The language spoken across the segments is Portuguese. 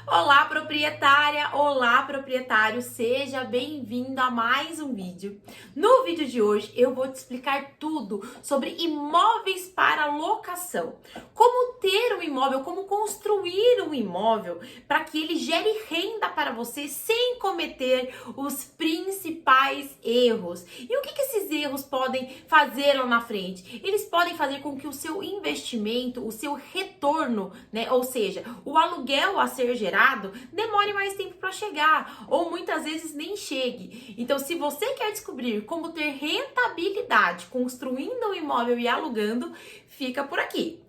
Olá, proprietária! Olá, proprietário! Seja bem-vindo a mais um vídeo. No vídeo de hoje, eu vou te explicar tudo sobre imóveis para locação. Como ter um imóvel, como construir um imóvel para que ele gere renda para você sem cometer os principais erros. E o que esses erros podem fazer lá na frente? Eles podem fazer com que o seu investimento, o seu retorno, ou seja, o aluguel a ser gerado, demore mais tempo para chegar, ou muitas vezes nem chegue. Então, se você quer descobrir como ter rentabilidade construindo um imóvel e alugando, fica por aqui.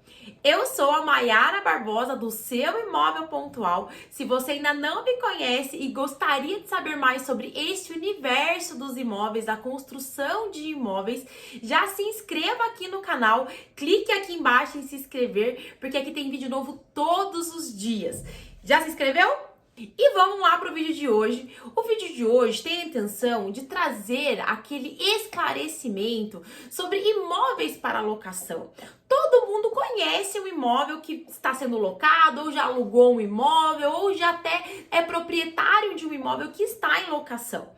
Eu sou a Mayara Barbosa do Seu Imóvel Pontual. Se você ainda não me conhece e gostaria de saber mais sobre este universo dos imóveis, da construção de imóveis, já se inscreva aqui no canal, clique aqui embaixo em se inscrever, porque aqui tem vídeo novo todos os dias. Já se inscreveu? E vamos lá para o vídeo de hoje. O vídeo de hoje tem a intenção de trazer aquele esclarecimento sobre imóveis para locação. Todo mundo conhece um imóvel que está sendo locado, ou já alugou um imóvel, ou já até é proprietário de um imóvel que está em locação.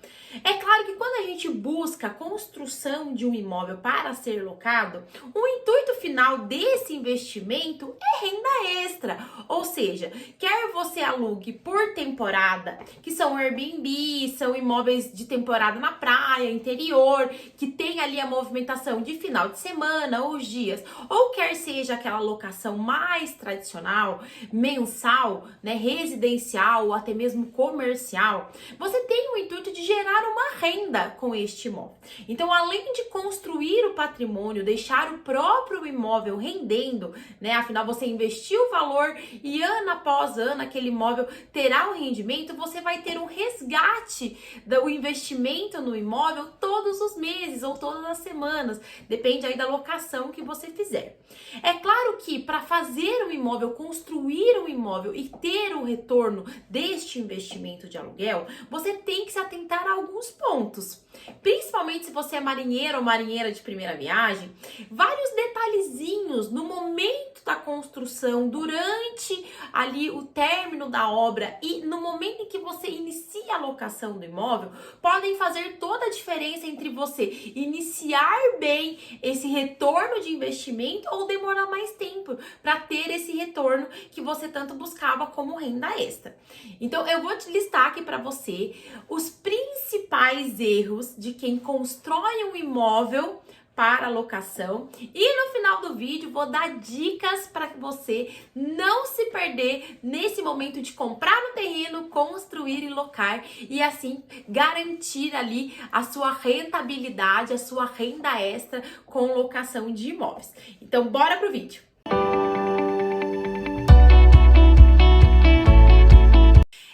É claro que quando a gente busca a construção de um imóvel para ser locado, o intuito final desse investimento é renda extra. Ou seja, quer você alugue por temporada, que são Airbnb, são imóveis de temporada na praia, interior, que tem ali a movimentação de final de semana ou os dias, ou quer seja aquela locação mais tradicional, mensal, residencial ou até mesmo comercial, você tem o intuito de gerar uma renda com este imóvel. Então, além de construir o patrimônio, deixar o próprio imóvel rendendo, afinal você investiu o valor e ano após ano aquele imóvel terá um rendimento, você vai ter um resgate do investimento no imóvel todos os meses ou todas as semanas, depende aí da locação que você fizer. É claro que para fazer um imóvel, construir um imóvel e ter o retorno deste investimento de aluguel, você tem que se atentar a alguns pontos. Principalmente se você é marinheiro ou marinheira de primeira viagem, vários detalhezinhos no momento da construção, durante ali o término da obra e no momento em que você inicia a locação do imóvel, podem fazer toda a diferença entre você iniciar bem esse retorno de investimento ou demorar mais tempo para ter esse retorno que você tanto buscava como renda extra. Então, eu vou te listar aqui para você os principais erros de quem constrói um imóvel para locação e no final do vídeo vou dar dicas para que você não se perder nesse momento de comprar um terreno, construir e locar e assim garantir ali a sua rentabilidade, a sua renda extra com locação de imóveis. Então, bora pro vídeo!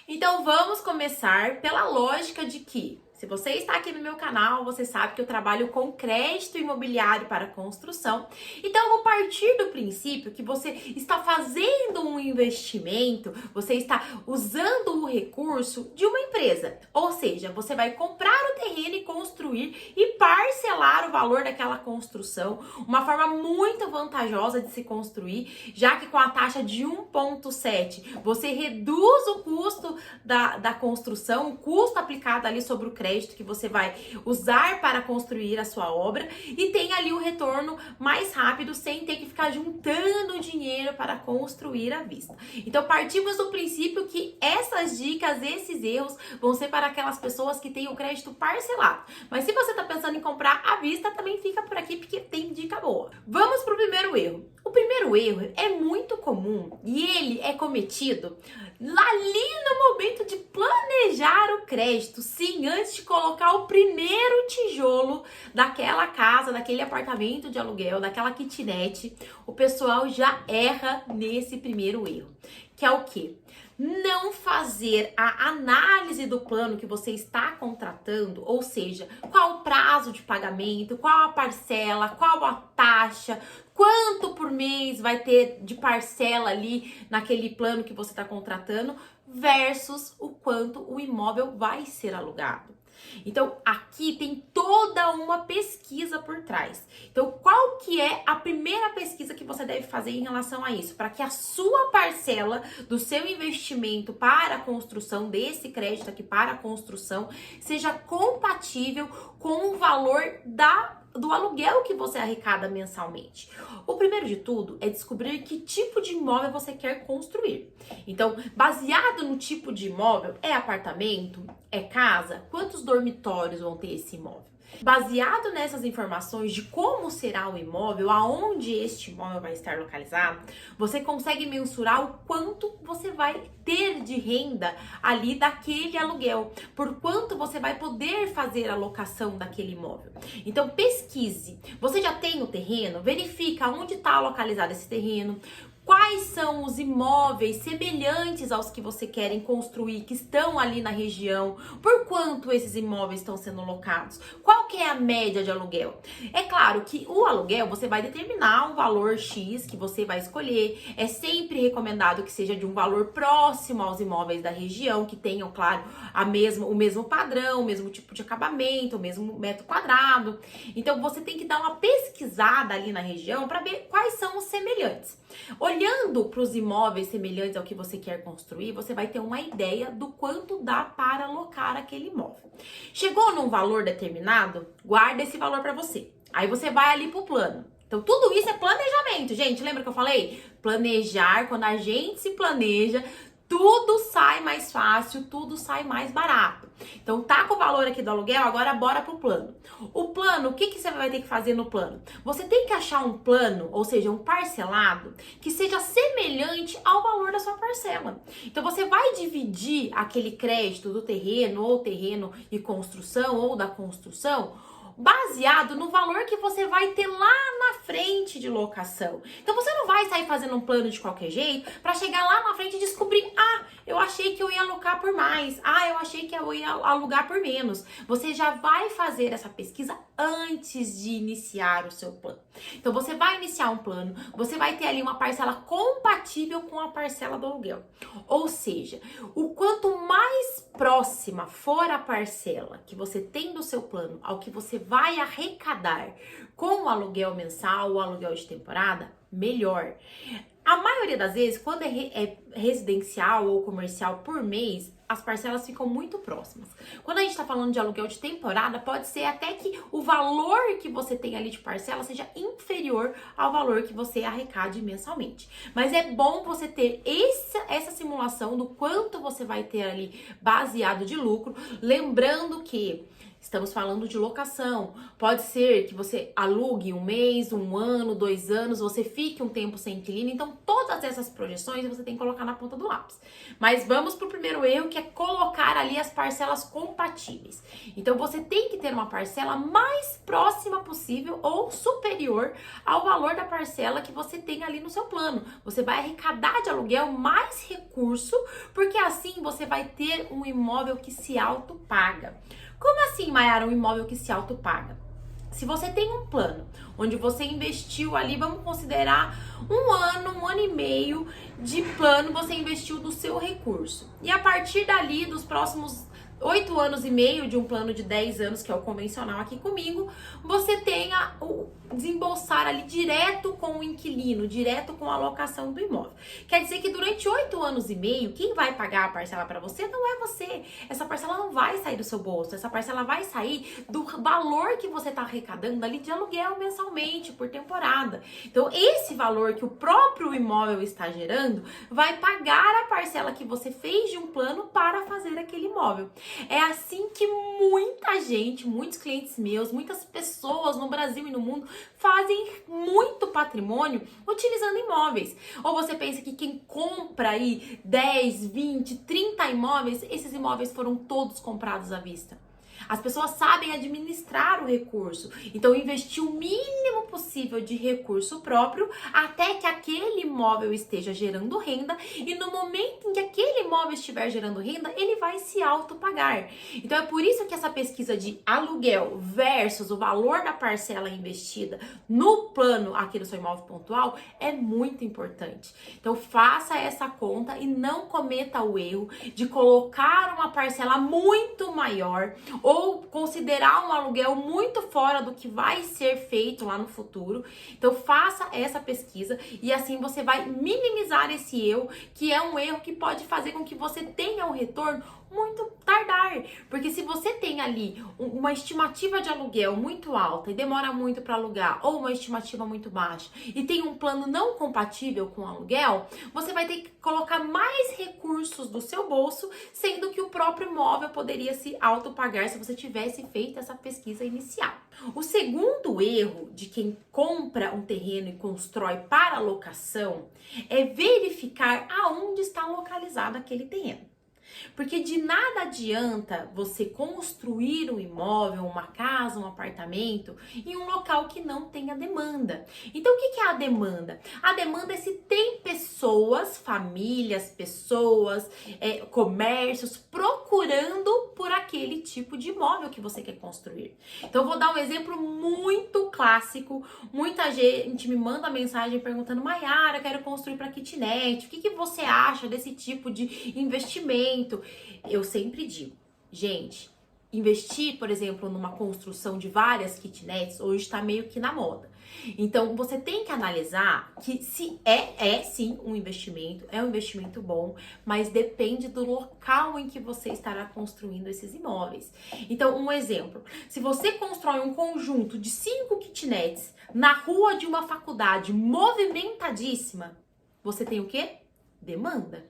Então, vamos começar pela lógica de que se você está aqui no meu canal, você sabe que eu trabalho com crédito imobiliário para construção. Então, eu vou partir do princípio que você está fazendo um investimento, você está usando o recurso de uma empresa. Ou seja, você vai comprar o terreno e construir e parcelar o valor daquela construção. Uma forma muito vantajosa de se construir, já que com a taxa de 1,7 você reduz o custo da construção, o custo aplicado ali sobre o crédito que você vai usar para construir a sua obra e tem ali o retorno mais rápido sem ter que ficar juntando dinheiro para construir à vista. Então partimos do princípio que essas dicas, esses erros vão ser para aquelas pessoas que têm o crédito parcelado. Mas se você está pensando em comprar à vista, também fica por aqui porque tem dica boa. Vamos para o primeiro erro. O primeiro erro é muito comum e ele é cometido ali no momento de planejar o crédito, sim, antes de colocar o primeiro tijolo daquela casa, daquele apartamento de aluguel, daquela kitnet, o pessoal já erra nesse primeiro erro, que é o quê? Não fazer a análise do plano que você está contratando, ou seja, qual o prazo de pagamento, qual a parcela, qual a taxa, quanto por mês vai ter de parcela ali naquele plano que você está contratando, versus o quanto o imóvel vai ser alugado. Então, aqui tem toda uma pesquisa por trás. Então, qual que é a primeira pesquisa que você deve fazer em relação a isso? Para que a sua parcela do seu investimento para a construção desse crédito aqui para a construção seja compatível com o valor do aluguel que você arrecada mensalmente. O primeiro de tudo é descobrir que tipo de imóvel você quer construir. Então, baseado no tipo de imóvel, é apartamento? É casa? Quantos dormitórios vão ter esse imóvel? Baseado nessas informações de como será o imóvel, aonde este imóvel vai estar localizado, você consegue mensurar o quanto você vai ter de renda ali daquele aluguel, por quanto você vai poder fazer a locação daquele imóvel. Então pesquise, você já tem o terreno? Verifica onde está localizado esse terreno, quais são os imóveis semelhantes aos que você querem construir, que estão ali na região? Por quanto esses imóveis estão sendo locados? Qual que é a média de aluguel? É claro que o aluguel você vai determinar um valor X que você vai escolher. É sempre recomendado que seja de um valor próximo aos imóveis da região, que tenham, claro, o mesmo padrão, o mesmo tipo de acabamento, o mesmo metro quadrado. Então você tem que dar uma pesquisada ali na região para ver quais são os semelhantes. Olhando para os imóveis semelhantes ao que você quer construir, você vai ter uma ideia do quanto dá para alocar aquele imóvel. Chegou num valor determinado? Guarda esse valor para você. Aí você vai ali para o plano. Então, tudo isso é planejamento, gente. Lembra que eu falei? Planejar, quando a gente se planeja, tudo sai mais fácil, tudo sai mais barato. Então, tá com o valor aqui do aluguel, agora bora pro plano. O plano, o que você vai ter que fazer no plano? Você tem que achar um plano, ou seja, um parcelado, que seja semelhante ao valor da sua parcela. Então, você vai dividir aquele crédito do terreno, ou terreno e construção, ou da construção, baseado no valor que você vai ter lá na frente de locação. Então você não vai sair fazendo um plano de qualquer jeito para chegar lá na frente e descobrir: eu achei que eu ia alocar por mais, eu achei que eu ia alugar por menos. Você já vai fazer essa pesquisa antes de iniciar o seu plano. Então você vai iniciar um plano, você vai ter ali uma parcela compatível com a parcela do aluguel. Ou seja, o quanto mais próxima for a parcela que você tem do seu plano ao que você vai arrecadar com o aluguel mensal ou aluguel de temporada, melhor. A maioria das vezes, quando é residencial ou comercial por mês, as parcelas ficam muito próximas. Quando a gente está falando de aluguel de temporada, pode ser até que o valor que você tem ali de parcela seja inferior ao valor que você arrecade mensalmente. Mas é bom você ter essa simulação do quanto você vai ter ali baseado de lucro, lembrando que estamos falando de locação. Pode ser que você alugue um mês, um ano, 2 anos, você fique um tempo sem inquilino. Então, todas essas projeções você tem que colocar na ponta do lápis. Mas vamos para o primeiro erro, que é colocar ali as parcelas compatíveis. Então, você tem que ter uma parcela mais próxima possível ou superior ao valor da parcela que você tem ali no seu plano. Você vai arrecadar de aluguel mais recurso, porque assim você vai ter um imóvel que se autopaga. Como assim, Mayara, um imóvel que se autopaga? Se você tem um plano onde você investiu ali, vamos considerar um ano e meio de plano, você investiu do seu recurso. E a partir dali, dos próximos 8 anos e meio de um plano de 10 anos, que é o convencional aqui comigo, você tenha o desembolsar ali direto com o inquilino, direto com a locação do imóvel. Quer dizer que durante 8 anos e meio, quem vai pagar a parcela para você não é você. Essa parcela não vai sair do seu bolso, essa parcela vai sair do valor que você está arrecadando ali de aluguel mensalmente, por temporada. Então, esse valor que o próprio imóvel está gerando vai pagar a parcela que você fez de um plano para fazer aquele imóvel. É assim que muita gente, muitos clientes meus, muitas pessoas no Brasil e no mundo fazem muito patrimônio utilizando imóveis. Ou você pensa que quem compra aí 10, 20, 30 imóveis, esses imóveis foram todos comprados à vista. As pessoas sabem administrar o recurso, então investir o mínimo possível de recurso próprio até que aquele imóvel esteja gerando renda, e no momento em que aquele imóvel imóvel estiver gerando renda, ele vai se autopagar. Então é por isso que essa pesquisa de aluguel versus o valor da parcela investida no plano aqui do seu imóvel pontual é muito importante. Então faça essa conta e não cometa o erro de colocar uma parcela muito maior ou considerar um aluguel muito fora do que vai ser feito lá no futuro. Então faça essa pesquisa e assim você vai minimizar esse erro, que é um erro que pode fazer com que você tenha um retorno muito tardar, porque se você tem ali uma estimativa de aluguel muito alta e demora muito para alugar, ou uma estimativa muito baixa e tem um plano não compatível com o aluguel, você vai ter que colocar mais recursos do seu bolso, sendo que o próprio imóvel poderia se autopagar se você tivesse feito essa pesquisa inicial. O segundo erro de quem compra um terreno e constrói para locação é verificar aonde está localizado aquele terreno. Porque de nada adianta você construir um imóvel, uma casa, um apartamento em um local que não tenha demanda. Então, o que é a demanda? A demanda é se tem pessoas, famílias, comércios procurando por aquele tipo de imóvel que você quer construir. Então, eu vou dar um exemplo muito clássico. Muita gente me manda mensagem perguntando: Maiara, eu quero construir para kitnet. O que você acha desse tipo de investimento? Eu sempre digo, gente, investir, por exemplo, numa construção de várias kitnets hoje está meio que na moda. Então, você tem que analisar que se é sim um investimento, é um investimento bom, mas depende do local em que você estará construindo esses imóveis. Então, um exemplo, se você constrói um conjunto de 5 kitnets na rua de uma faculdade movimentadíssima, você tem o quê? Demanda.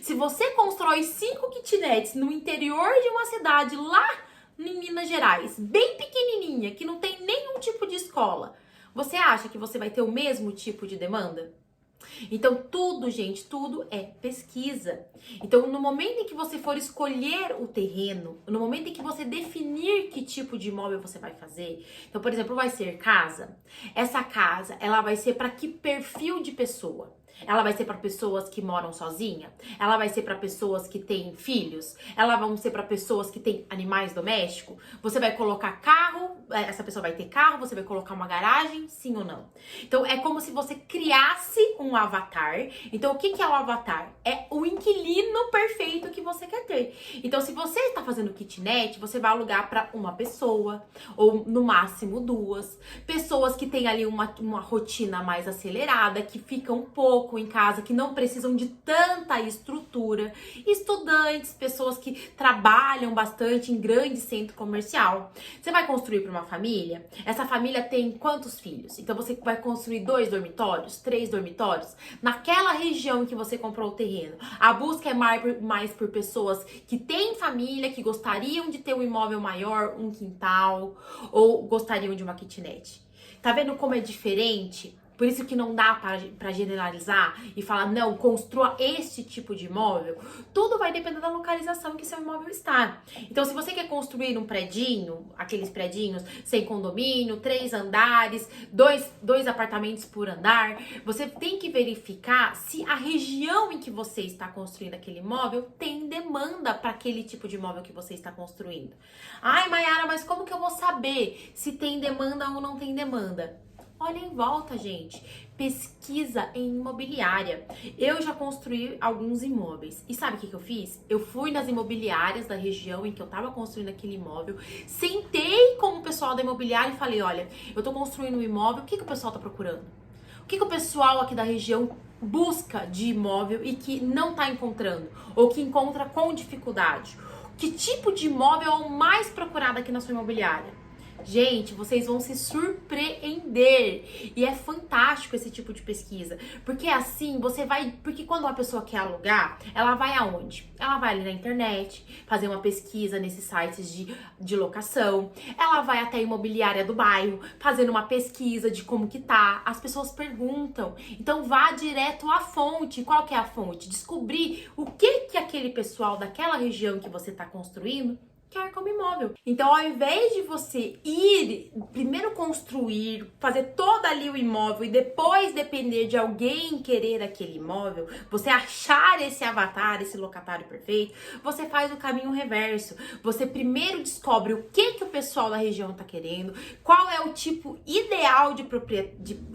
Se você constrói 5 kitnets no interior de uma cidade lá em Minas Gerais, bem pequenininha, que não tem nenhum tipo de escola, você acha que você vai ter o mesmo tipo de demanda? Então tudo, gente, tudo é pesquisa. Então no momento em que você for escolher o terreno, no momento em que você definir que tipo de imóvel você vai fazer, então por exemplo, vai ser casa. Essa casa, ela vai ser para que perfil de pessoa? Ela vai ser para pessoas que moram sozinha? Ela vai ser para pessoas que têm filhos? Ela vai ser para pessoas que têm animais domésticos? Você vai colocar carro? Essa pessoa vai ter carro? Você vai colocar uma garagem? Sim ou não? Então é como se você criasse um avatar. Então o que é o avatar? É o inquilino perfeito que você quer ter. Então se você está fazendo kitnet, você vai alugar para uma pessoa ou no máximo 2 pessoas que têm ali uma rotina mais acelerada, que ficam um pouco em casa, que não precisam de tanta estrutura, estudantes, pessoas que trabalham bastante em grande centro comercial. Você vai construir para uma família? Essa família tem quantos filhos? Então você vai construir 2 dormitórios, 3 dormitórios? Naquela região em que você comprou o terreno, a busca é mais por pessoas que têm família, que gostariam de ter um imóvel maior, um quintal, ou gostariam de uma kitnet. Tá vendo como é diferente? Por isso que não dá para generalizar e falar, não, construa esse tipo de imóvel. Tudo vai depender da localização que seu imóvel está. Então, se você quer construir um predinho, aqueles predinhos sem condomínio, 3 andares, dois apartamentos por andar, você tem que verificar se a região em que você está construindo aquele imóvel tem demanda para aquele tipo de imóvel que você está construindo. Ai, Maiara, mas como que eu vou saber se tem demanda ou não tem demanda? Olha em volta, gente. Pesquisa em imobiliária. Eu já construí alguns imóveis. E sabe o que eu fiz? Eu fui nas imobiliárias da região em que eu tava construindo aquele imóvel, sentei com o pessoal da imobiliária e falei, olha, eu tô construindo um imóvel, o que o pessoal tá procurando? O que o pessoal aqui da região busca de imóvel e que não tá encontrando? Ou que encontra com dificuldade? Que tipo de imóvel é o mais procurado aqui na sua imobiliária? Gente, vocês vão se surpreender. E é fantástico esse tipo de pesquisa. Porque assim, você vai... Porque quando uma pessoa quer alugar, ela vai aonde? Ela vai ali na internet, fazer uma pesquisa nesses sites de locação. Ela vai até a imobiliária do bairro, fazendo uma pesquisa de como que tá. As pessoas perguntam. Então, vá direto à fonte. Qual que é a fonte? Descobrir o que aquele pessoal daquela região que você está construindo quer como imóvel. Então, ao invés de você ir primeiro construir, fazer todo ali o imóvel e depois depender de alguém querer aquele imóvel, você achar esse avatar, esse locatário perfeito, você faz o caminho reverso. Você primeiro descobre o que o pessoal da região está querendo, qual é o tipo ideal de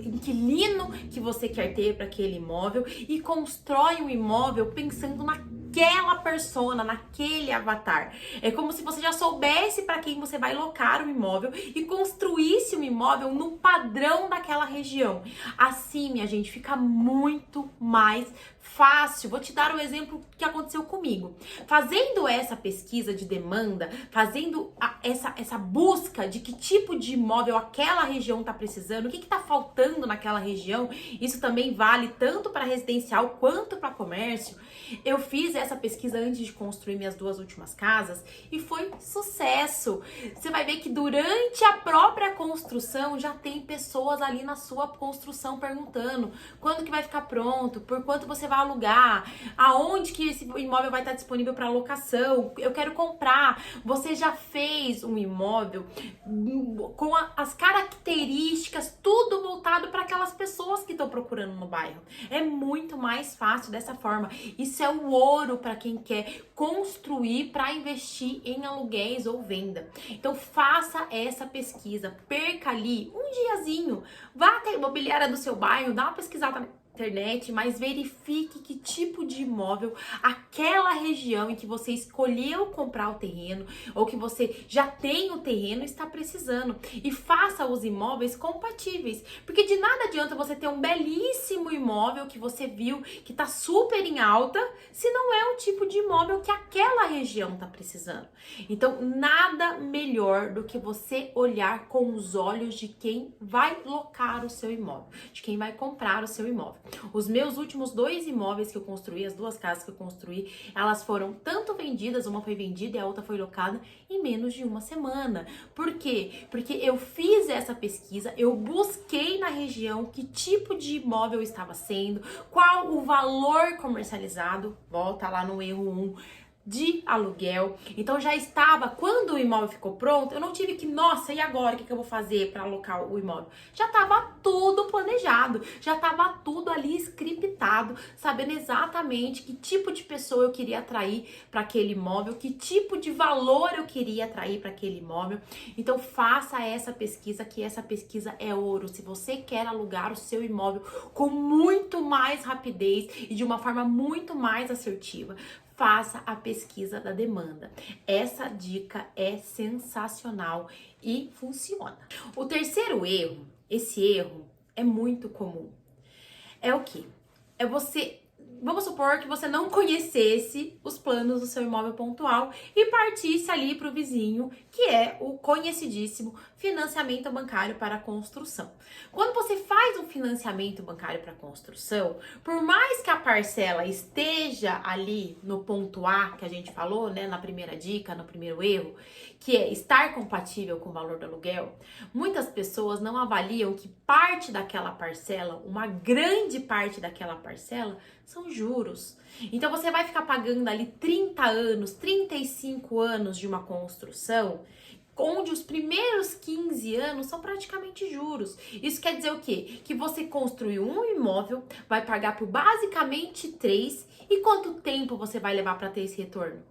inquilino que você quer ter para aquele imóvel e constrói um imóvel pensando naquela persona, naquele avatar. É como se você já soubesse para quem você vai locar o imóvel e construísse um imóvel no padrão daquela região. Assim, minha gente, fica muito mais fácil. Vou te dar um exemplo que aconteceu comigo. Fazendo essa pesquisa de demanda, fazendo essa busca de que tipo de imóvel aquela região está precisando, o que está faltando naquela região, isso também vale tanto para residencial quanto para comércio. Eu fiz essa pesquisa antes de construir minhas 2 últimas casas e foi sucesso. Você vai ver que durante a própria construção já tem pessoas ali na sua construção perguntando quando que vai ficar pronto, por quanto você vai alugar, aonde que esse imóvel vai estar disponível para locação, eu quero comprar. Você já fez um imóvel com as características, tudo voltado para aquelas pessoas que estão procurando no bairro. É muito mais fácil dessa forma. Isso é o ouro para quem quer construir para investir em aluguéis ou venda. Então faça essa pesquisa, perca ali um diazinho, vá até a imobiliária do seu bairro, dá uma pesquisada na internet, mas verifique que tipo de imóvel aquela região em que você escolheu comprar o terreno ou que você já tem o terreno está precisando e faça os imóveis compatíveis, porque de nada adianta você ter um belíssimo imóvel que você viu que está super em alta se não é o tipo de imóvel que aquela região está precisando. Então nada melhor do que você olhar com os olhos de quem vai locar o seu imóvel, de quem vai comprar o seu imóvel. Os meus últimos 2 imóveis que eu construí, as 2 casas que eu construí, elas foram tanto vendidas, uma foi vendida e a outra foi locada em menos de 1 semana. Por quê? Porque eu fiz essa pesquisa, eu busquei na região que tipo de imóvel estava sendo, qual o valor comercializado, volta lá no erro 1, de aluguel. Então já estava, quando o imóvel ficou pronto, eu não tive que, nossa, e agora o que eu vou fazer para alocar o imóvel? Já estava tudo planejado, já estava tudo ali scriptado, sabendo exatamente que tipo de pessoa eu queria atrair para aquele imóvel, que tipo de valor eu queria atrair para aquele imóvel. Então faça essa pesquisa, que essa pesquisa é ouro. Se você quer alugar o seu imóvel com muito mais rapidez e de uma forma muito mais assertiva, faça a pesquisa da demanda. Essa dica é sensacional e funciona. O terceiro erro, esse erro é muito comum. É o quê? É você... Vamos supor que você não conhecesse os planos do seu imóvel pontual e partisse ali para o vizinho, que é o conhecidíssimo financiamento bancário para construção. Quando você faz um financiamento bancário para construção, por mais que a parcela esteja ali no ponto A, que a gente falou, né, na primeira dica, no primeiro erro, que é estar compatível com o valor do aluguel, muitas pessoas não avaliam que parte daquela parcela, uma grande parte daquela parcela, são juros. Então você vai ficar pagando ali 30 anos, 35 anos de uma construção, onde os primeiros 15 anos são praticamente juros. Isso quer dizer o quê? Que você construiu um imóvel, vai pagar por basicamente 3, e quanto tempo você vai levar para ter esse retorno?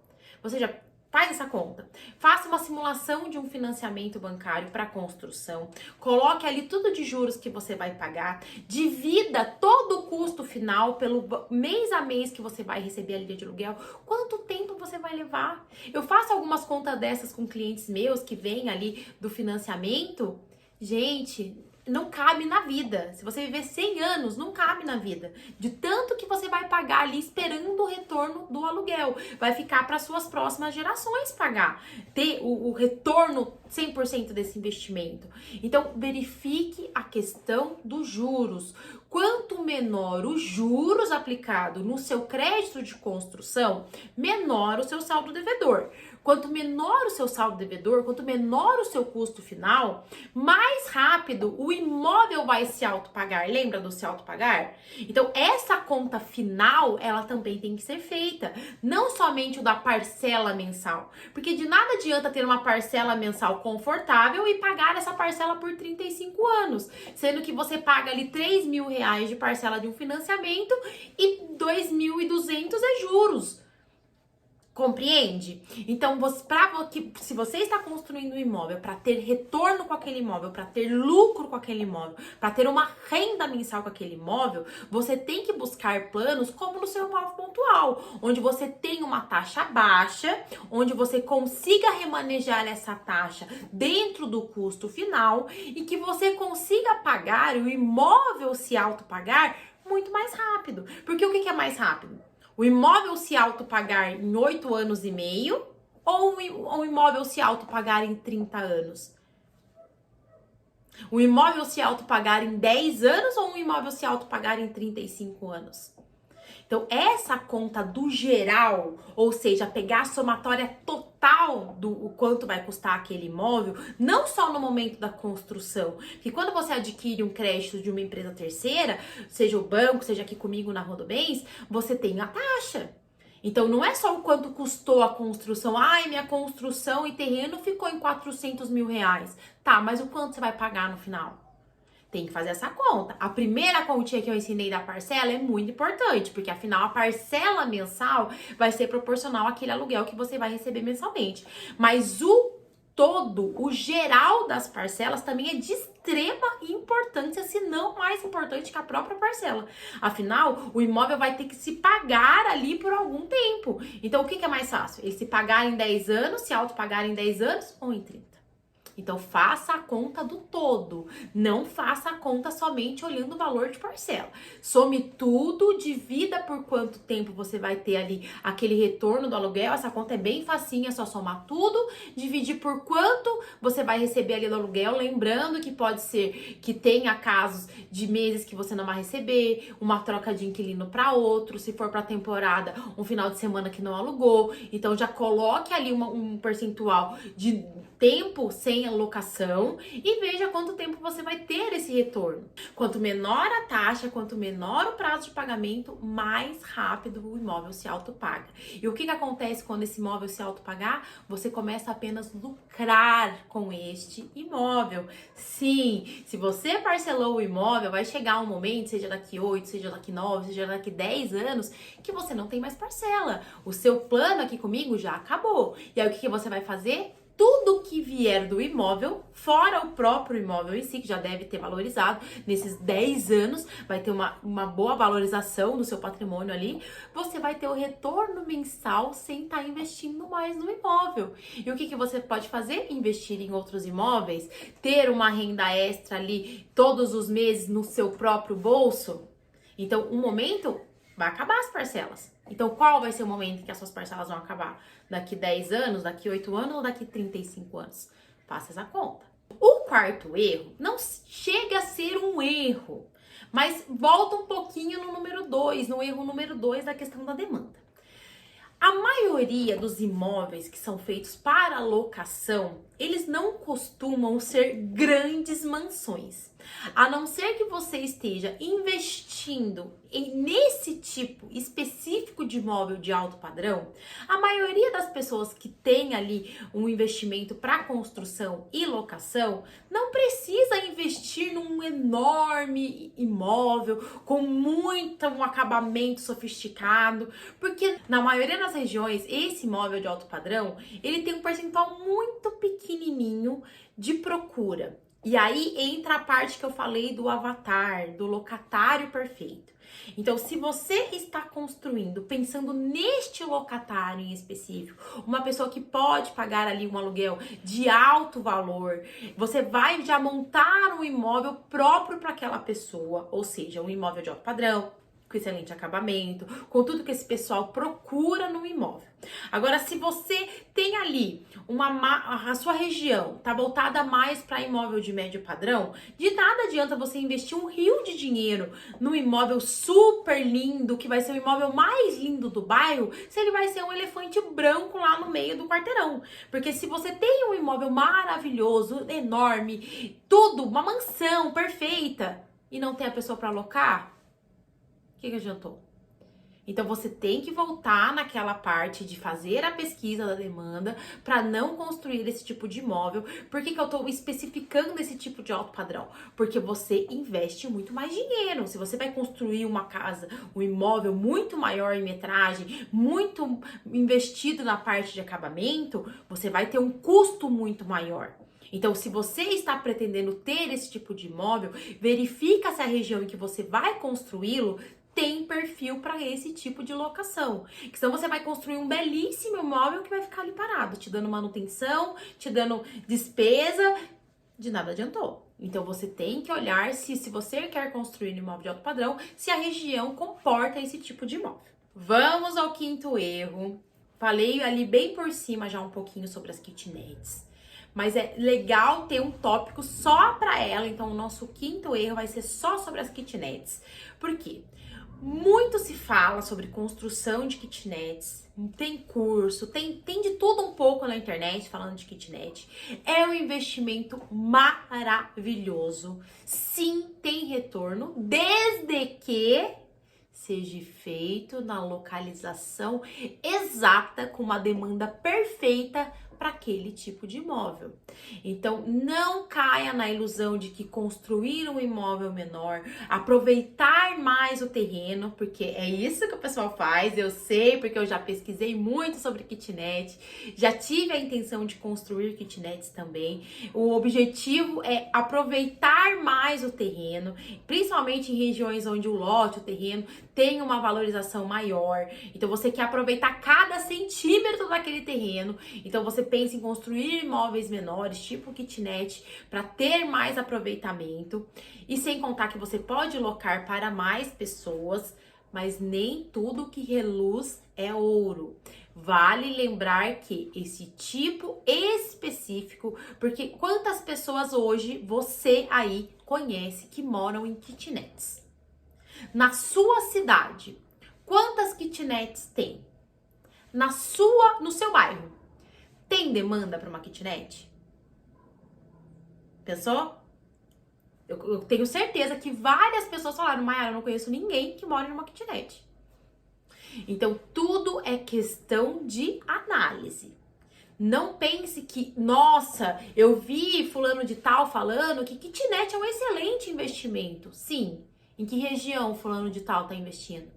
Você já faz essa conta. Faça uma simulação de um financiamento bancário para construção. Coloque ali tudo de juros que você vai pagar. Divida todo o custo final pelo mês a mês que você vai receber a linha de aluguel. Quanto tempo você vai levar? Eu faço algumas contas dessas com clientes meus que vêm ali do financiamento. Gente, não cabe na vida. Se você viver 100 anos, não cabe na vida. De tanto que você vai pagar ali esperando o retorno do aluguel. Vai ficar para suas próximas gerações pagar. Ter o retorno 100% desse investimento. Então, verifique a questão dos juros. Quanto menor os juros aplicados no seu crédito de construção, menor o seu saldo devedor. Quanto menor o seu saldo devedor, quanto menor o seu custo final, mais rápido o imóvel vai se autopagar. Lembra do se autopagar? Então, essa conta final, ela também tem que ser feita. Não somente o da parcela mensal. Porque de nada adianta ter uma parcela mensal confortável e pagar essa parcela por 35 anos. Sendo que você paga ali R$ 3.000 de parcela de um financiamento e 2.200 é juros. Compreende? Então, se você está construindo um imóvel para ter retorno com aquele imóvel, para ter lucro com aquele imóvel, para ter uma renda mensal com aquele imóvel, você tem que buscar planos como no seu imóvel pontual, onde você tem uma taxa baixa, onde você consiga remanejar essa taxa dentro do custo final e que você consiga pagar o imóvel se autopagar muito mais rápido. Porque o que é mais rápido? O imóvel se autopagar em 8 anos e meio ou o imóvel se autopagar em 30 anos? O imóvel se autopagar em 10 anos ou o imóvel se autopagar em 35 anos? Então, essa conta do geral, ou seja, pegar a somatória total do quanto vai custar aquele imóvel, não só no momento da construção, que quando você adquire um crédito de uma empresa terceira, seja o banco, seja aqui comigo na Rodobens, você tem a taxa. Então, não é só o quanto custou a construção. Ai, minha construção e terreno ficou em R$ 400.000. Tá, mas o quanto você vai pagar no final? Tem que fazer essa conta. A primeira continha que eu ensinei da parcela é muito importante, porque afinal a parcela mensal vai ser proporcional àquele aluguel que você vai receber mensalmente. Mas o geral das parcelas também é de extrema importância, se não mais importante que a própria parcela. Afinal, o imóvel vai ter que se pagar ali por algum tempo. Então, o que é mais fácil? Ele se pagar em 10 anos, se autopagar em 10 anos ou em 30? Então, faça a conta do todo, não faça a conta somente olhando o valor de parcela. Some tudo, divida por quanto tempo você vai ter ali aquele retorno do aluguel. Essa conta é bem facinha, é só somar tudo, dividir por quanto você vai receber ali do aluguel. Lembrando que pode ser que tenha casos de meses que você não vai receber, uma troca de inquilino para outro, se for para temporada, um final de semana que não alugou. Então, já coloque ali um percentual de tempo sem alocação e veja quanto tempo você vai ter esse retorno. Quanto menor a taxa, quanto menor o prazo de pagamento, mais rápido o imóvel se autopaga. E o que acontece quando esse imóvel se autopagar? Você começa apenas a lucrar com este imóvel. Sim, se você parcelou o imóvel, vai chegar um momento, seja daqui 8, seja daqui 9, seja daqui 10 anos, que você não tem mais parcela. O seu plano aqui comigo já acabou. E aí o que você vai fazer? Tudo que vier do imóvel, fora o próprio imóvel em si, que já deve ter valorizado nesses 10 anos, vai ter uma boa valorização do seu patrimônio ali, você vai ter o retorno mensal sem estar investindo mais no imóvel. E o que você pode fazer? Investir em outros imóveis, ter uma renda extra ali todos os meses no seu próprio bolso. Então, um momento vai acabar as parcelas. Então, qual vai ser o momento que as suas parcelas vão acabar? Daqui 10 anos, daqui 8 anos ou daqui 35 anos? Faça essa conta. O quarto erro não chega a ser um erro, mas volta um pouquinho no número 2, no erro número 2 da questão da demanda. A maioria dos imóveis que são feitos para locação, eles não costumam ser grandes mansões. A não ser que você esteja investindo nesse tipo específico de imóvel de alto padrão, a maioria das pessoas que tem ali um investimento para construção e locação não precisa investir num enorme imóvel com um acabamento sofisticado, porque na maioria das regiões esse imóvel de alto padrão ele tem um percentual muito pequenininho de procura. E aí entra a parte que eu falei do avatar, do locatário perfeito. Então, se você está construindo, pensando neste locatário em específico, uma pessoa que pode pagar ali um aluguel de alto valor, você vai já montar um imóvel próprio para aquela pessoa, ou seja, um imóvel de alto padrão, com excelente acabamento, com tudo que esse pessoal procura no imóvel. Agora, se você tem ali a sua região tá voltada mais para imóvel de médio padrão, de nada adianta você investir um rio de dinheiro num imóvel super lindo, que vai ser o imóvel mais lindo do bairro, se ele vai ser um elefante branco lá no meio do quarteirão. Porque se você tem um imóvel maravilhoso, enorme, tudo, uma mansão perfeita, e não tem a pessoa para alocar, o que adiantou? Então você tem que voltar naquela parte de fazer a pesquisa da demanda para não construir esse tipo de imóvel. Por que eu estou especificando esse tipo de alto padrão? Porque você investe muito mais dinheiro. Se você vai construir uma casa, um imóvel muito maior em metragem, muito investido na parte de acabamento, você vai ter um custo muito maior. Então, se você está pretendendo ter esse tipo de imóvel, verifica se a região em que você vai construí-lo tem perfil para esse tipo de locação. Que senão você vai construir um belíssimo imóvel que vai ficar ali parado, te dando manutenção, te dando despesa, de nada adiantou. Então você tem que olhar se você quer construir um imóvel de alto padrão, se a região comporta esse tipo de imóvel. Vamos ao quinto erro. Falei ali bem por cima já um pouquinho sobre as kitnets. Mas é legal ter um tópico só para ela, então o nosso quinto erro vai ser só sobre as kitnets. Por quê? Muito se fala sobre construção de kitnets, tem curso, tem de tudo um pouco na internet falando de kitnet. É um investimento maravilhoso. Sim, tem retorno, desde que seja feito na localização exata, com uma demanda perfeita para aquele tipo de imóvel. Então, não caia na ilusão de que construir um imóvel menor, aproveitar mais o terreno, porque é isso que o pessoal faz, eu sei, porque eu já pesquisei muito sobre kitnet, já tive a intenção de construir kitnets também. O objetivo é aproveitar mais o terreno, principalmente em regiões onde o lote, o terreno, tem uma valorização maior. Então, você quer aproveitar cada centímetro daquele terreno. Então, você pensa em construir imóveis menores, tipo kitnet, para ter mais aproveitamento. E sem contar que você pode locar para mais pessoas, mas nem tudo que reluz é ouro. Vale lembrar que esse tipo específico, porque quantas pessoas hoje você aí conhece que moram em kitnets? Na sua cidade, quantas kitnets tem? No seu bairro, tem demanda para uma kitnet? Pensou? Eu tenho certeza que várias pessoas falaram, Mayara, eu não conheço ninguém que mora numa kitnet. Então, tudo é questão de análise. Não pense que, nossa, eu vi fulano de tal falando que kitnet é um excelente investimento. Sim. Em que região fulano de tal está investindo?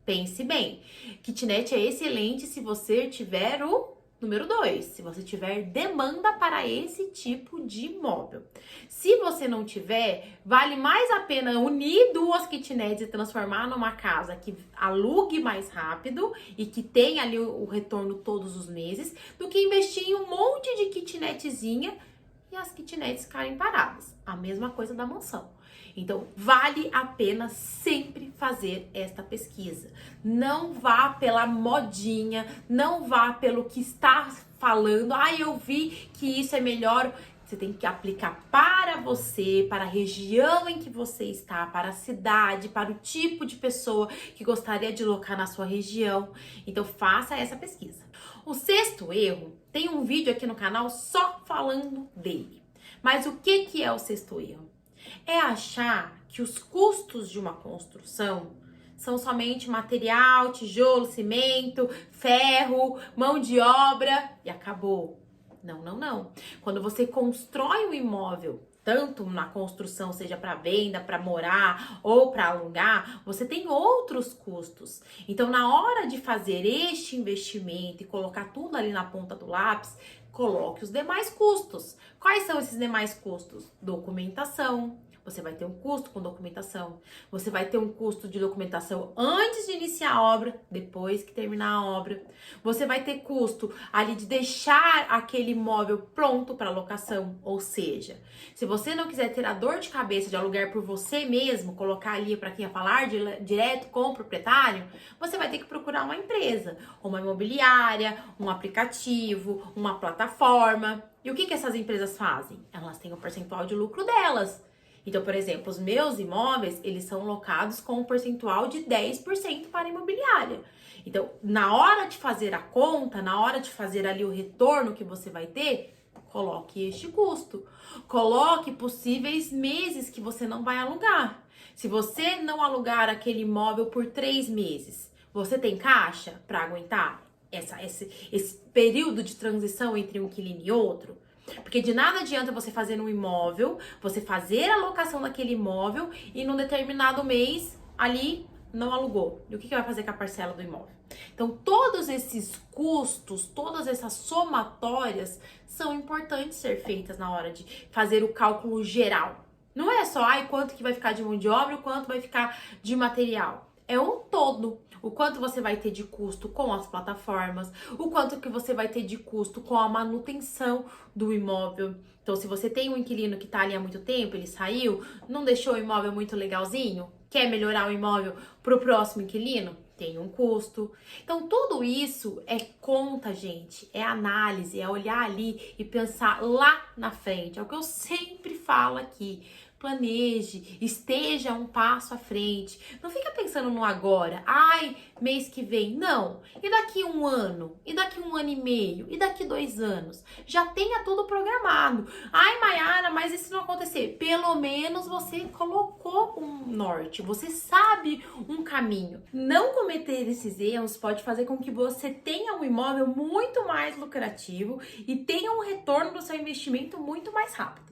Pense bem. Kitnet é excelente se você tiver o número 2, se você tiver demanda para esse tipo de imóvel. Se você não tiver, vale mais a pena unir duas kitnets e transformar numa casa que alugue mais rápido e que tenha ali o retorno todos os meses, do que investir em um monte de kitnetzinha e as kitnets ficarem paradas. A mesma coisa da mansão. Então, vale a pena sempre fazer esta pesquisa. Não vá pela modinha, não vá pelo que está falando. Eu vi que isso é melhor. Você tem que aplicar para você, para a região em que você está, para a cidade, para o tipo de pessoa que gostaria de locar na sua região. Então, faça essa pesquisa. O sexto erro, tem um vídeo aqui no canal só falando dele. Mas o que é o sexto erro? É achar que os custos de uma construção são somente material, tijolo, cimento, ferro, mão de obra e acabou. Não. Quando você constrói um imóvel, tanto na construção, seja para venda, para morar ou para alugar, você tem outros custos. Então, na hora de fazer este investimento e colocar tudo ali na ponta do lápis, coloque os demais custos. Quais são esses demais custos? Documentação, Você vai ter um custo com documentação, você vai ter um custo de documentação antes de iniciar a obra, depois que terminar a obra. Você vai ter custo ali de deixar aquele imóvel pronto para locação, ou seja, se você não quiser ter a dor de cabeça de alugar por você mesmo, colocar ali para quem ia falar direto com o proprietário, você vai ter que procurar uma empresa, uma imobiliária, um aplicativo, uma plataforma. E o que essas empresas fazem? Elas têm um percentual de lucro delas. Então, por exemplo, os meus imóveis, eles são locados com um percentual de 10% para a imobiliária. Então, na hora de fazer a conta, na hora de fazer ali o retorno que você vai ter, coloque este custo. Coloque possíveis meses que você não vai alugar. Se você não alugar aquele imóvel por 3 meses, você tem caixa para aguentar esse período de transição entre um inquilino e outro? Porque de nada adianta você fazer um imóvel, você fazer a locação daquele imóvel e num determinado mês ali não alugou. E o que vai fazer com a parcela do imóvel? Então, todos esses custos, todas essas somatórias são importantes ser feitas na hora de fazer o cálculo geral. Não é só, quanto que vai ficar de mão de obra, o quanto vai ficar de material. É um todo. O quanto você vai ter de custo com as plataformas, o quanto que você vai ter de custo com a manutenção do imóvel. Então, se você tem um inquilino que tá ali há muito tempo, ele saiu, não deixou o imóvel muito legalzinho, quer melhorar o imóvel pro próximo inquilino, tem um custo. Então, tudo isso é conta, gente, é análise, é olhar ali e pensar lá na frente. É o que eu sempre falo aqui. Planeje, esteja um passo à frente. Não fica pensando no agora. Mês que vem. Não. E daqui 1 ano? E daqui 1 ano e meio? E daqui 2 anos? Já tenha tudo programado. Mayara, mas e se não acontecer? Pelo menos você colocou um norte. Você sabe um caminho. Não cometer esses erros pode fazer com que você tenha um imóvel muito mais lucrativo e tenha um retorno do seu investimento muito mais rápido.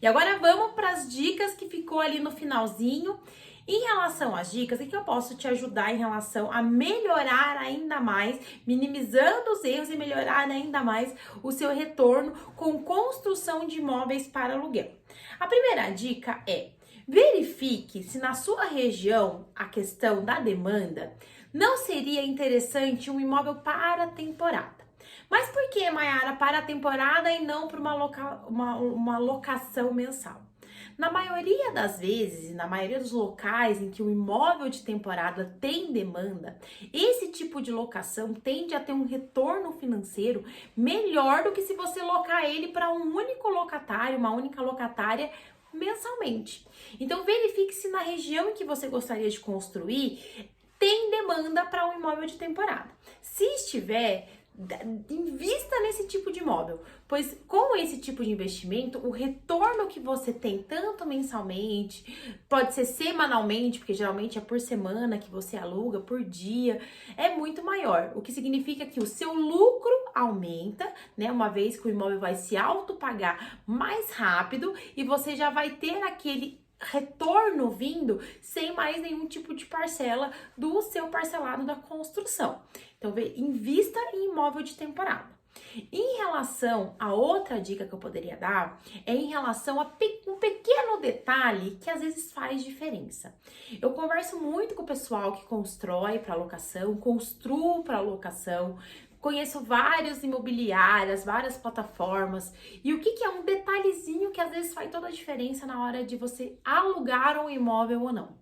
E agora vamos para as dicas que ficou ali no finalzinho. Em relação às dicas, o que eu posso te ajudar em relação a melhorar ainda mais, minimizando os erros e melhorar ainda mais o seu retorno com construção de imóveis para aluguel? A primeira dica é: verifique se na sua região a questão da demanda não seria interessante um imóvel para temporada. Mas por que, Mayara, para a temporada e não para uma locação mensal? Na maioria das vezes, na maioria dos locais em que o imóvel de temporada tem demanda, esse tipo de locação tende a ter um retorno financeiro melhor do que se você locar ele para um único locatário, uma única locatária mensalmente. Então, verifique se na região em que você gostaria de construir tem demanda para um imóvel de temporada. Se estiver, invista nesse tipo de imóvel, pois com esse tipo de investimento, o retorno que você tem tanto mensalmente, pode ser semanalmente, porque geralmente é por semana que você aluga, por dia, é muito maior, o que significa que o seu lucro aumenta, né, uma vez que o imóvel vai se autopagar mais rápido e você já vai ter aquele retorno vindo sem mais nenhum tipo de parcela do seu parcelado da construção. Então, invista em imóvel de temporada. Em relação a outra dica que eu poderia dar, é em relação a um pequeno detalhe que às vezes faz diferença. Eu converso muito com o pessoal que constrói para locação, construo para locação, conheço várias imobiliárias, várias plataformas. E o que é um detalhezinho que às vezes faz toda a diferença na hora de você alugar um imóvel ou não?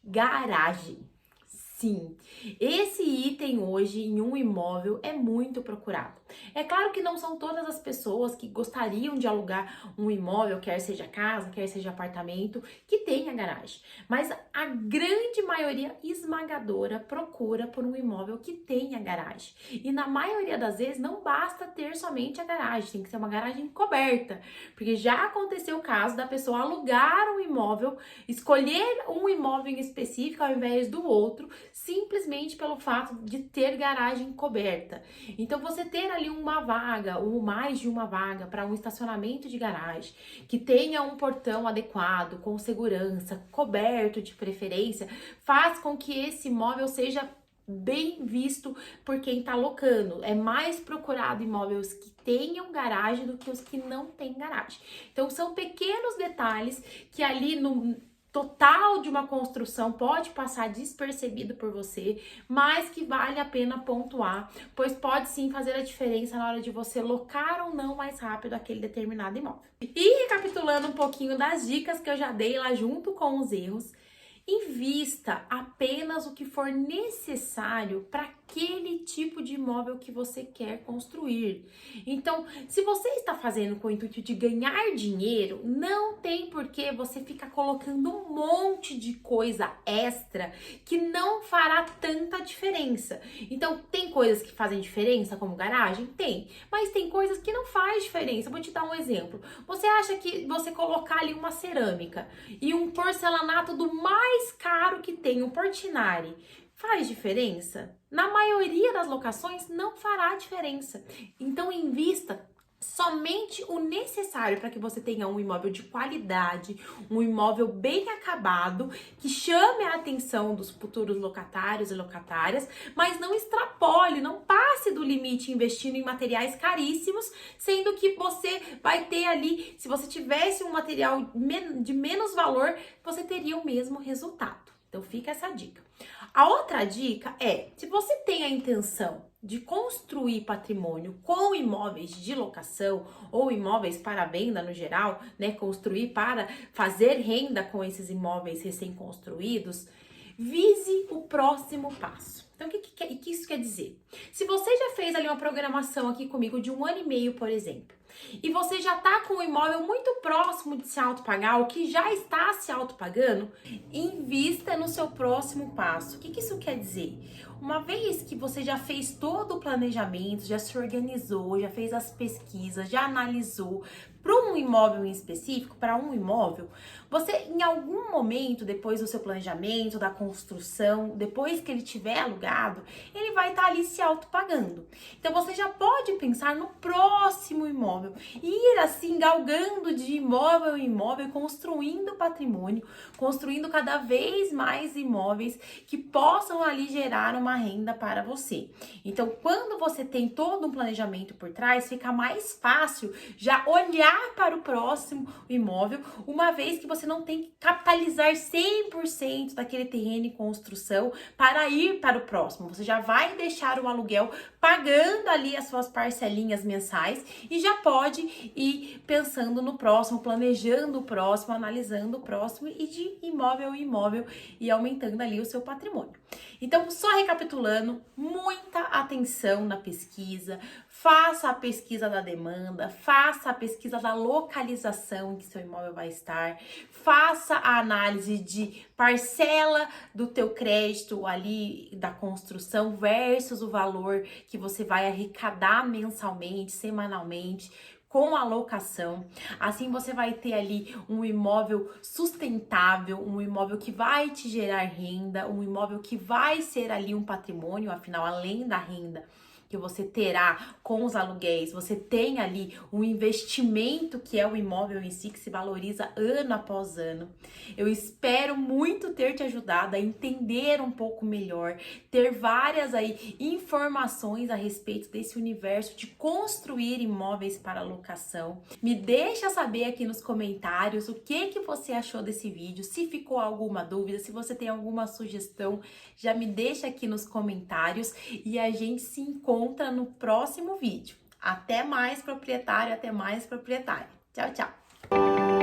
Garagem. Sim, esse item hoje em um imóvel é muito procurado. É claro que não são todas as pessoas que gostariam de alugar um imóvel, quer seja casa, quer seja apartamento, que tenha garagem. Mas a grande maioria esmagadora procura por um imóvel que tenha garagem. E na maioria das vezes não basta ter somente a garagem, tem que ser uma garagem coberta. Porque já aconteceu o caso da pessoa alugar um imóvel, escolher um imóvel em específico ao invés do outro, simplesmente pelo fato de ter garagem coberta. Então, você ter ali uma vaga ou mais de uma vaga para um estacionamento de garagem, que tenha um portão adequado, com segurança, coberto de preferência, faz com que esse imóvel seja bem visto por quem está locando. É mais procurado imóveis que tenham garagem do que os que não têm garagem. Então são pequenos detalhes que ali no total de uma construção pode passar despercebido por você, mas que vale a pena pontuar, pois pode sim fazer a diferença na hora de você locar ou não mais rápido aquele determinado imóvel. E recapitulando um pouquinho das dicas que eu já dei lá junto com os erros, invista apenas o que for necessário para aquele tipo de imóvel que você quer construir. Então, se você está fazendo com o intuito de ganhar dinheiro, não tem por que você ficar colocando um monte de coisa extra que não fará tanta diferença. Então, tem coisas que fazem diferença, como garagem? Tem. Mas tem coisas que não faz diferença. Vou te dar um exemplo. Você acha que você colocar ali uma cerâmica e um porcelanato do mais caro que tem, um Portinari, faz diferença? Na maioria das locações não fará diferença. Então invista somente o necessário para que você tenha um imóvel de qualidade, um imóvel bem acabado, que chame a atenção dos futuros locatários e locatárias, mas não extrapole, não passe do limite investindo em materiais caríssimos, sendo que você vai ter ali, se você tivesse um material de menos valor, você teria o mesmo resultado. Então fica essa dica. A outra dica é, se você tem a intenção de construir patrimônio com imóveis de locação ou imóveis para venda no geral, né, construir para fazer renda com esses imóveis recém-construídos, vise o próximo passo. Então, o que isso quer dizer? Se você já fez ali uma programação aqui comigo de 1 ano e meio, por exemplo, e você já está com o imóvel muito próximo de se autopagar, ou que já está se autopagando, invista no seu próximo passo. O que isso quer dizer? Uma vez que você já fez todo o planejamento, já se organizou, já fez as pesquisas, já analisou para um imóvel em específico, para um imóvel, você em algum momento, depois do seu planejamento, da construção, depois que ele tiver alugado, ele vai estar ali se autopagando. Então você já pode pensar no próximo imóvel, ir assim galgando de imóvel em imóvel, construindo patrimônio, construindo cada vez mais imóveis que possam ali gerar uma renda para você. Então, quando você tem todo um planejamento por trás, fica mais fácil já olhar para o próximo imóvel, uma vez que você não tem que capitalizar 100% daquele terreno em construção para ir para o próximo. Você já vai deixar o aluguel pagando ali as suas parcelinhas mensais e já pode ir pensando no próximo, planejando o próximo, analisando o próximo e de imóvel em imóvel e aumentando ali o seu patrimônio. Então, só recapitulando, muita atenção na pesquisa, faça a pesquisa da demanda, faça a pesquisa da localização em que seu imóvel vai estar, faça a análise de parcela do teu crédito ali da construção versus o valor que você vai arrecadar mensalmente, semanalmente, com a locação. Assim você vai ter ali um imóvel sustentável, um imóvel que vai te gerar renda, um imóvel que vai ser ali um patrimônio, afinal, além da renda que você terá com os aluguéis, você tem ali um investimento que é o imóvel em si, que se valoriza ano após ano. Eu espero muito ter te ajudado a entender um pouco melhor, ter várias aí informações a respeito desse universo de construir imóveis para locação. Me deixa saber aqui nos comentários o que você achou desse vídeo, se ficou alguma dúvida, se você tem alguma sugestão, já me deixa aqui nos comentários e a gente se encontra no próximo vídeo. Até mais, proprietário, até mais, proprietária. Tchau, tchau!